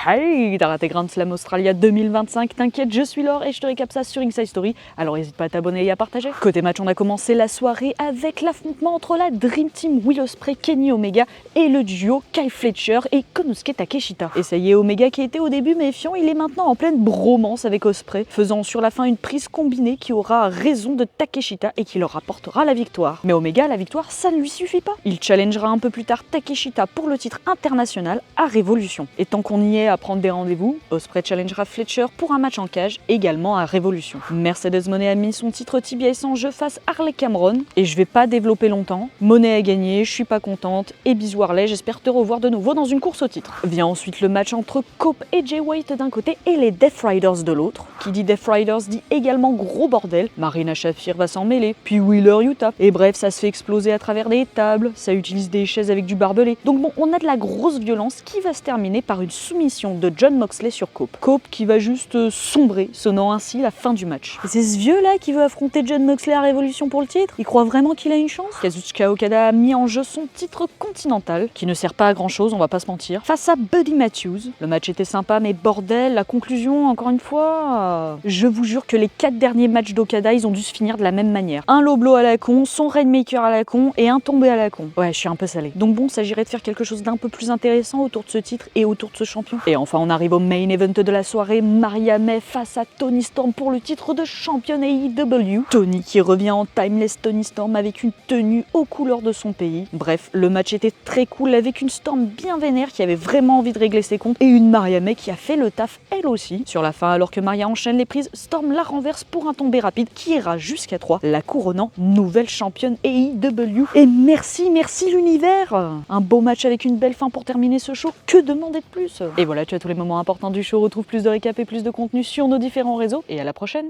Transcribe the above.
Hey, t'as raté Grand Slam Australia 2025, t'inquiète, je suis Laure et je te récap ça sur Inside Story, alors n'hésite pas à t'abonner et à partager. Côté match, on a commencé la soirée avec l'affrontement entre la Dream Team Will Ospreay, Kenny Omega et le duo Kyle Fletcher et Konosuke Takeshita. Et ça y est, Omega qui était au début méfiant, il est maintenant en pleine bromance avec Ospreay, faisant sur la fin une prise combinée qui aura raison de Takeshita et qui leur rapportera la victoire. Mais Omega, la victoire, ça ne lui suffit pas. Il challengera un peu plus tard Takeshita pour le titre international à Révolution. Et tant qu'on y est à prendre des rendez-vous, Ospreay challengera Fletcher pour un match en cage, également à Révolution. Mercedes Moné a mis son titre TBS en jeu face à Harley Cameron, et je vais pas développer longtemps. Moné a gagné, je suis pas contente, et bisous Harley, j'espère te revoir de nouveau dans une course au titre. Vient ensuite le match entre Cope et Jay White d'un côté et les Death Riders de l'autre. Qui dit Death Riders dit également gros bordel, Marina Shafir va s'en mêler, puis Wheeler Yuta. Et bref, ça se fait exploser à travers des tables, ça utilise des chaises avec du barbelé. Donc bon, on a de la grosse violence qui va se terminer par une soumission de Jon Moxley sur Cope. Cope qui va juste sombrer, sonnant ainsi la fin du match. Et c'est ce vieux là qui veut affronter Jon Moxley à Révolution pour le titre? Il croit vraiment qu'il a une chance? Kazuchika Okada a mis en jeu son titre continental, qui ne sert pas à grand chose, on va pas se mentir, face à Buddy Matthews. Le match était sympa, mais bordel, la conclusion, encore une fois... Je vous jure que les 4 derniers matchs d'Okada, ils ont dû se finir de la même manière. Un low blow à la con, son Rainmaker à la con, et un tombé à la con. Ouais, je suis un peu salé. Donc bon, s'agirait de faire quelque chose d'un peu plus intéressant autour de ce titre et autour de ce champion. Et enfin, on arrive au main event de la soirée, Maria May face à Toni Storm pour le titre de championne AEW. Toni qui revient en Timeless Toni Storm avec une tenue aux couleurs de son pays. Bref, le match était très cool avec une Storm bien vénère qui avait vraiment envie de régler ses comptes et une Maria May qui a fait le taf elle aussi. Sur la fin, alors que Maria enchaîne les prises, Storm la renverse pour un tombé rapide qui ira jusqu'à 3, la couronnant nouvelle championne AEW. Et merci l'univers! Un beau match avec une belle fin pour terminer ce show, que demander de plus? Et voilà, tu as tous les moments importants du show, retrouve plus de récap et plus de contenu sur nos différents réseaux, et à la prochaine!